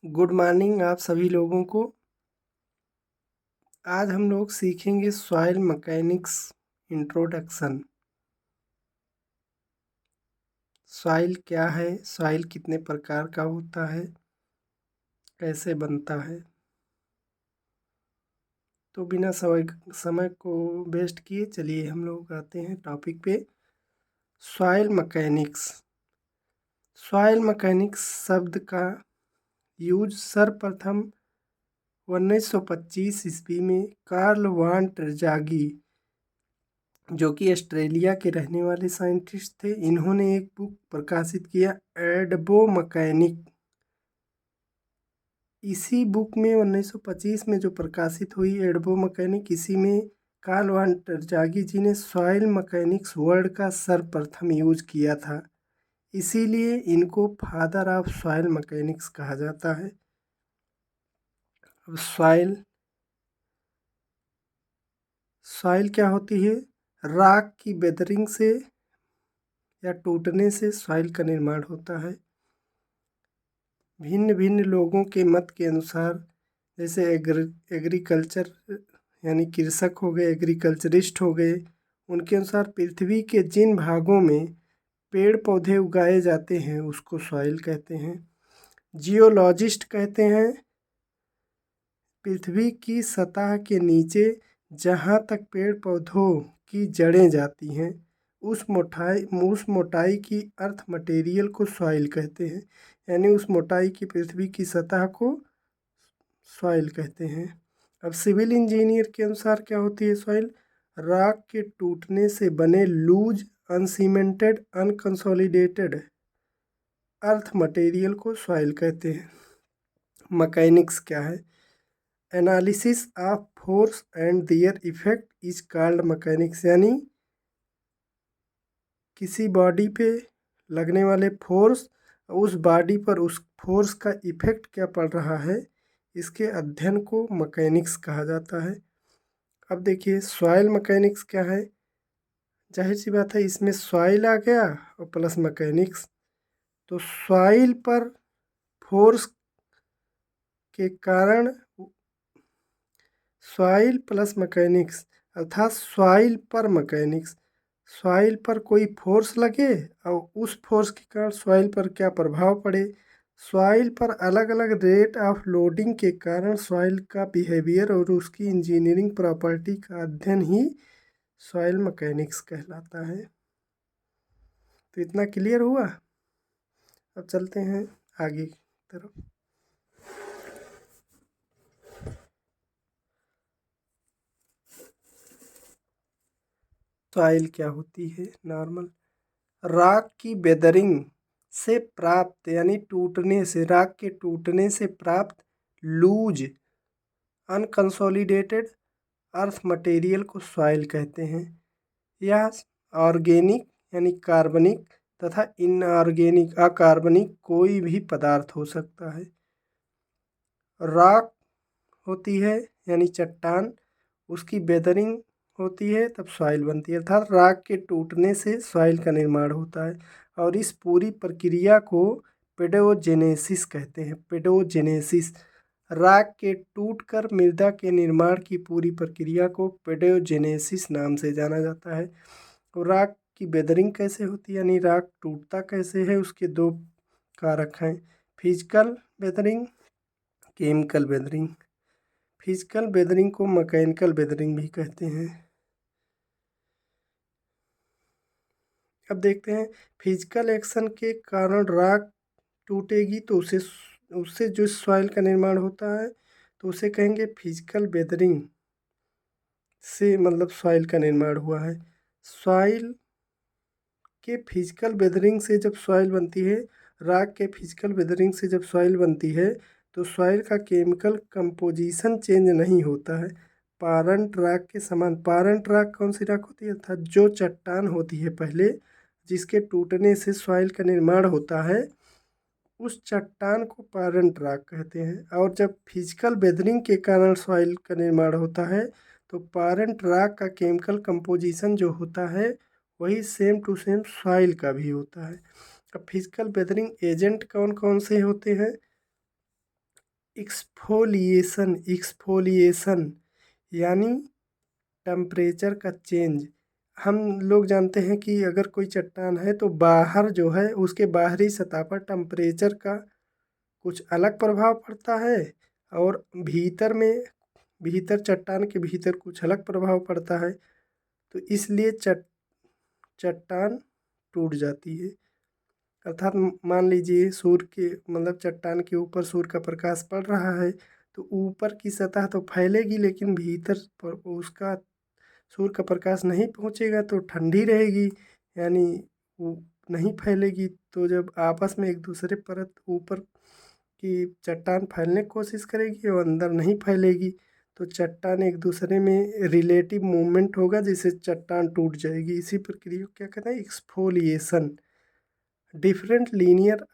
Good morning आप सभी लोगों को। आज हम लोग सीखेंगे सॉइल मैकेनिक्स इंट्रोडक्शन। सॉइल क्या है, सॉइल कितने प्रकार का होता है, कैसे बनता है। तो बिना समय को वेस्ट किए चलिए हम लोग आते हैं टॉपिक पे। Soil mechanics. सॉइल मैकेनिक्स शब्द का यूज सर्वप्रथम 1925 ईस्वी में कार्ल वान ट्रेजागी, जो कि ऑस्ट्रेलिया के रहने वाले साइंटिस्ट थे, इन्होंने एक बुक प्रकाशित किया एडबो मैकेनिक। इसी बुक में 1925 में जो प्रकाशित हुई एडबो मैकेनिक, इसी में कार्ल वान ट्रेजागी जी ने सॉइल मैकेनिक्स वर्ड का सर्वप्रथम यूज किया था। इसीलिए इनको फादर ऑफ सॉइल मैकेनिक्स कहा जाता है। अब सॉइल क्या होती है? राख की वेदरिंग से या टूटने से सॉइल का निर्माण होता है। भिन्न भिन्न लोगों के मत के अनुसार, जैसे एग्रीकल्चर यानी कृषक हो गए, एग्रीकल्चरिस्ट हो गए, उनके अनुसार पृथ्वी के जिन भागों में पेड़ पौधे उगाए जाते हैं उसको सॉइल कहते हैं। जियोलॉजिस्ट कहते हैं पृथ्वी की सतह के नीचे जहाँ तक पेड़ पौधों की जड़ें जाती हैं उस मोटाई की अर्थ मटेरियल को सॉइल कहते हैं। यानी उस मोटाई की पृथ्वी की सतह को सॉइल कहते हैं। अब सिविल इंजीनियर के अनुसार क्या होती है सॉइल? राख के टूटने से बने loose uncemented unconsolidated earth material को सॉइल कहते हैं। मैकेनिक्स क्या है? Analysis of force and their effect is called mechanics. यानी किसी बॉडी पे लगने वाले फोर्स, उस बॉडी पर उस फोर्स का इफेक्ट क्या पड़ रहा है, इसके अध्ययन को मैकेनिक्स कहा जाता है। अब देखिए सॉइल मैकेनिक्स क्या है। जाहिर सी बात है इसमें सॉइल आ गया और प्लस मैकेनिक्स। तो सॉइल पर फोर्स के कारण सॉइल प्लस मैकेनिक्स अर्थात सॉइल पर मैकेनिक्स। सॉइल पर कोई फोर्स लगे और उस फोर्स के कारण सॉइल पर क्या प्रभाव पड़े। सॉइल पर अलग अलग रेट ऑफ लोडिंग के कारण सॉइल का बिहेवियर और उसकी इंजीनियरिंग प्रॉपर्टी का अध्ययन ही सॉइल मैकेनिक्स कहलाता है। तो इतना क्लियर हुआ। अब चलते हैं आगे की तरफ। सॉइल क्या होती है? नॉर्मल राख की वेदरिंग से प्राप्त, यानी टूटने से, राख के टूटने से प्राप्त लूज अनकंसोलिडेटेड अर्थ मटेरियल को सॉइल कहते हैं। यह ऑर्गेनिक यानी कार्बनिक तथा इनऑर्गेनिक अकार्बनिक कोई भी पदार्थ हो सकता है। राख होती है यानी चट्टान, उसकी वेदरिंग होती है तब सॉइल बनती है, अर्थात राख के टूटने से सॉइल का निर्माण होता है। और इस पूरी प्रक्रिया को पेडोजेनेसिस कहते हैं। पेडोजेनेसिस राख के टूटकर मृदा के निर्माण की पूरी प्रक्रिया को पेडोजेनेसिस नाम से जाना जाता है। और राख की वेदरिंग कैसे होती है, यानी राख टूटता कैसे है, उसके दो कारक हैं, physical weathering, chemical weathering. Physical weathering को मैकेनिकल वेदरिंग भी कहते हैं। अब देखते हैं फिजिकल एक्शन के कारण राख टूटेगी तो उससे जो सॉइल का निर्माण होता है तो उसे कहेंगे फिजिकल वेदरिंग से, मतलब सॉइल का निर्माण हुआ है। सॉइल के फिजिकल वेदरिंग से जब सॉइल बनती है, राख के फिजिकल वेदरिंग से जब सॉइल बनती है तो सॉइल का केमिकल कंपोजिशन चेंज नहीं होता है, पारंट राख के समान। पारंट राख कौन सी राख होती है? अर्थात जो चट्टान होती है पहले, जिसके टूटने से सॉइल का निर्माण होता है, उस चट्टान को पारंट राख कहते हैं। और जब फिजिकल वेदरिंग के कारण सॉइल का निर्माण होता है तो पारंट राख का केमिकल कंपोजिशन जो होता है वही सेम टू सेम सॉइल का भी होता है। अब फिजिकल वेदरिंग एजेंट कौन कौन से होते हैं? एक्सफोलिएशन, एक्सफोलिएशन यानी टेम्परेचर का चेंज। हम लोग जानते हैं कि अगर कोई चट्टान है तो बाहर जो है उसके बाहरी सतह पर टेम्परेचर का कुछ अलग प्रभाव पड़ता है, और भीतर में, भीतर चट्टान के भीतर कुछ अलग प्रभाव पड़ता है। तो इसलिए चट्टान टूट जाती है। अर्थात मान लीजिए सूर्य के, मतलब चट्टान के ऊपर सूर्य का प्रकाश पड़ रहा है तो ऊपर की सतह तो फैलेगी, लेकिन भीतर पर उसका सूर्य का प्रकाश नहीं पहुंचेगा तो ठंडी रहेगी, यानी वो नहीं फैलेगी। तो जब आपस में एक दूसरे परत ऊपर की चट्टान फैलने की कोशिश करेगी और अंदर नहीं फैलेगी, तो चट्टान एक दूसरे में रिलेटिव मूवमेंट होगा जिससे चट्टान टूट जाएगी। इसी प्रक्रिया को क्या कहते हैं? Exfoliation. Different linear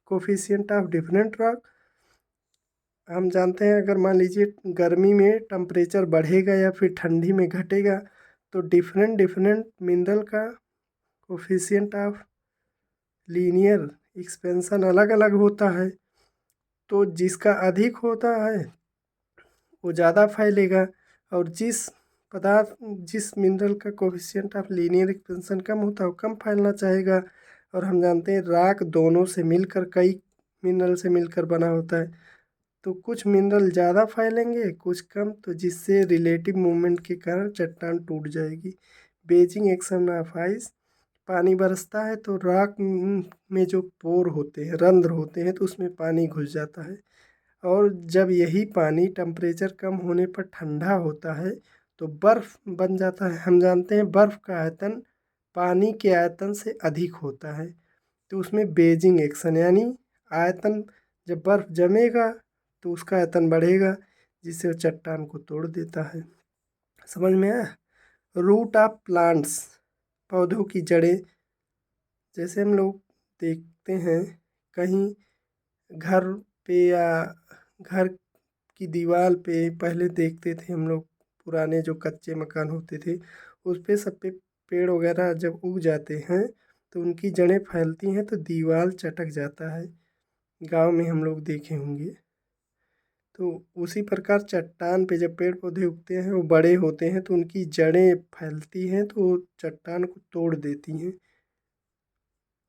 coefficient of different rock. हम जानते हैं अगर मान लीजिए गर्मी में टेम्परेचर बढ़ेगा या फिर ठंडी में घटेगा तो डिफरेंट डिफरेंट मिनरल का कोफिशिएंट ऑफ लीनियर एक्सपेंशन अलग अलग होता है। तो जिसका अधिक होता है वो ज़्यादा फैलेगा, और जिस मिनरल का कोफिशिएंट ऑफ लीनियर एक्सपेंशन कम होता है वो कम फैलना चाहेगा। और हम जानते हैं राख दोनों से मिलकर, कई मिनरल से मिलकर बना होता है, तो कुछ मिनरल ज़्यादा फैलेंगे कुछ कम, तो जिससे रिलेटिव मूवमेंट के कारण चट्टान टूट जाएगी। Beijing action of ice. पानी बरसता है तो राख में जो पोर होते हैं, रंध्र होते हैं, तो उसमें पानी घुस जाता है, और जब यही पानी टेम्परेचर कम होने पर ठंडा होता है तो बर्फ़ बन जाता है। हम जानते हैं बर्फ़ का आयतन पानी के आयतन से अधिक होता है, तो उसमें बेजिंग एक्शन यानी आयतन, जब बर्फ़ जमेगा तो उसका आयतन बढ़ेगा जिससे वो चट्टान को तोड़ देता है। समझ में आया? रूट ऑफ प्लांट्स, पौधों की जड़ें। जैसे हम लोग देखते हैं कहीं घर पे या घर की दीवार पे, पहले देखते थे हम लोग पुराने जो कच्चे मकान होते थे उस पे सब पे पेड़ वगैरह जब उग जाते हैं तो उनकी जड़ें फैलती हैं तो दीवार चटक जाता है। गांव में हम लोग देखे होंगे। तो उसी प्रकार चट्टान पे जब पेड़ पौधे उगते हैं वो बड़े होते हैं तो उनकी जड़ें फैलती हैं तो वो चट्टान को तोड़ देती हैं।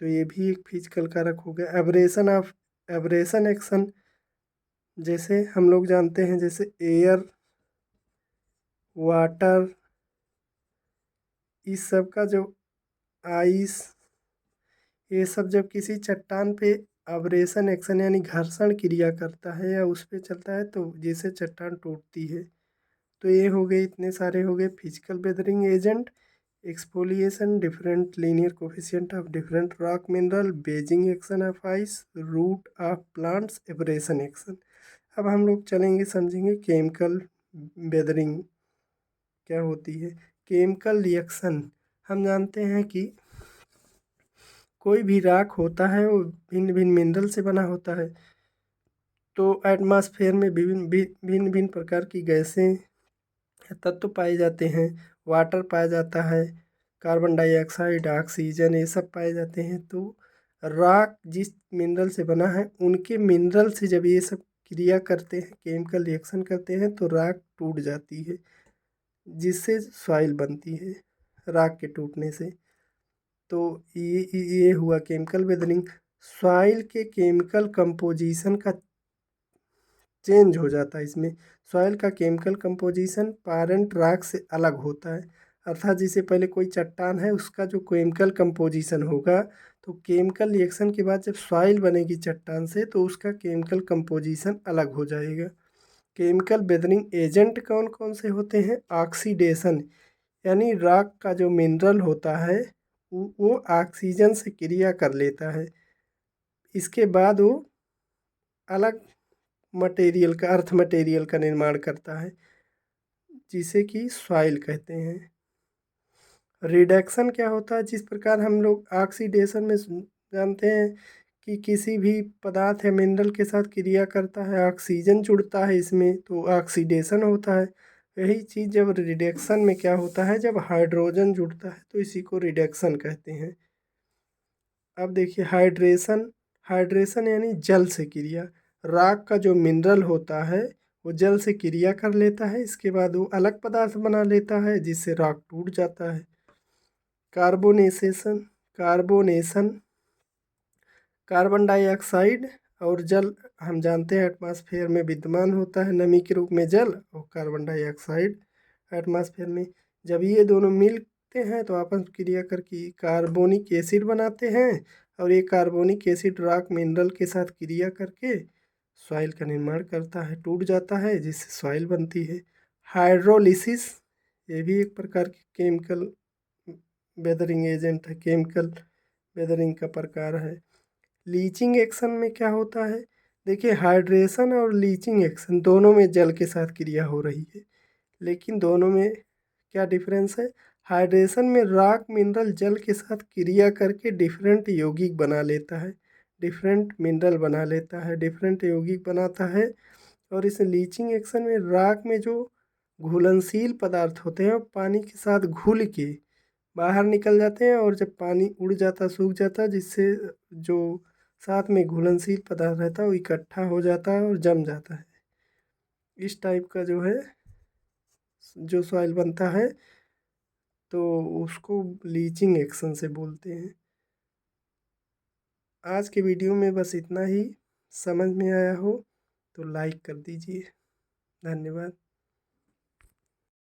तो ये भी एक फिजिकल कारक हो गया। एब्रेशन एक्शन, जैसे हम लोग जानते हैं जैसे एयर, वाटर, इस सब का जो आइस, ये सब जब किसी चट्टान पे एब्रेशन एक्शन यानी घर्षण क्रिया करता है या उस पे चलता है तो जिससे चट्टान टूटती है। तो ये हो गए, इतने सारे हो गए physical weathering agent. Exfoliation, different linear coefficient of different rock mineral, wedging action of ice, root of plants, abrasion action. अब हम लोग चलेंगे समझेंगे केमिकल वेदरिंग क्या होती है। केमिकल रिएक्शन, हम जानते हैं कि कोई भी राख होता है वो भिन्न भिन्न मिनरल से बना होता है। तो एटमॉस्फेयर में भिन्न भिन्न प्रकार की गैसें, तत्व पाए जाते हैं। वाटर पाया जाता है, कार्बन डाइऑक्साइड, ऑक्सीजन, ये सब पाए जाते हैं। तो राख जिस मिनरल से बना है उनके मिनरल से जब ये सब क्रिया करते हैं, केमिकल रिएक्शन करते हैं, तो राख टूट जाती है जिससे सॉइल बनती है राख के टूटने से। तो ये हुआ केमिकल वेदरिंग। सॉइल के केमिकल कंपोजिशन का चेंज हो जाता है इसमें। सॉइल का केमिकल कंपोजिशन पारेंट रॉक से अलग होता है, अर्थात जिसे पहले कोई चट्टान है उसका जो केमिकल कंपोजिशन होगा, तो केमिकल रिएक्शन के बाद जब सॉइल बनेगी चट्टान से तो उसका केमिकल कंपोजिशन अलग हो जाएगा। केमिकल वेदरिंग एजेंट कौन कौन से होते हैं? ऑक्सीडेशन, यानी रॉक का जो मिनरल होता है वो ऑक्सीजन से क्रिया कर लेता है, इसके बाद वो अलग मटेरियल का, अर्थ मटेरियल का निर्माण करता है जिसे कि सॉइल कहते हैं। रिडक्शन क्या होता है? जिस प्रकार हम लोग ऑक्सीडेशन में जानते हैं कि किसी भी पदार्थ या मिनरल के साथ क्रिया करता है, ऑक्सीजन जुड़ता है इसमें तो ऑक्सीडेशन होता है। यही चीज़ जब रिडक्शन में क्या होता है, जब हाइड्रोजन जुड़ता है तो इसी को रिडक्शन कहते हैं। अब देखिए हाइड्रेशन, हाइड्रेशन यानी जल से क्रिया। राख का जो मिनरल होता है वो जल से क्रिया कर लेता है, इसके बाद वो अलग पदार्थ बना लेता है जिससे राख टूट जाता है। कार्बोनेसेशन कार्बोनेशन कार्बन डाइऑक्साइड और जल हम जानते हैं एटमॉस्फेयर में विद्यमान होता है नमी के रूप में जल और कार्बन डाइऑक्साइड एटमॉस्फेयर में। जब ये दोनों मिलते हैं तो आपस में क्रिया करके कार्बोनिक एसिड बनाते हैं और ये कार्बोनिक एसिड रॉक मिनरल के साथ क्रिया करके सॉइल का निर्माण करता है, टूट जाता है जिससे सॉइल बनती है। हाइड्रोलिसिस ये भी एक प्रकार की केमिकल वेदरिंग एजेंट है, केमिकल वेदरिंग का प्रकार है। लीचिंग एक्शन में क्या होता है, देखिए हाइड्रेशन और लीचिंग एक्शन दोनों में जल के साथ क्रिया हो रही है, लेकिन दोनों में क्या डिफरेंस है। हाइड्रेशन में रॉक मिनरल जल के साथ क्रिया करके डिफरेंट यौगिक बना लेता है, डिफरेंट मिनरल बना लेता है, डिफरेंट यौगिक बनाता है। और इस लीचिंग एक्शन में रॉक में जो घुलनशील पदार्थ होते हैं वो पानी के साथ घुल के बाहर निकल जाते हैं, और जब पानी उड़ जाता सूख जाता है जिससे जो साथ में घुलनशील पदार्थ रहता है वो इकट्ठा हो जाता है और जम जाता है। इस टाइप का जो है जो सॉइल बनता है तो उसको लीचिंग एक्शन से बोलते हैं। आज के वीडियो में बस इतना ही। समझ में आया हो तो लाइक कर दीजिए। धन्यवाद।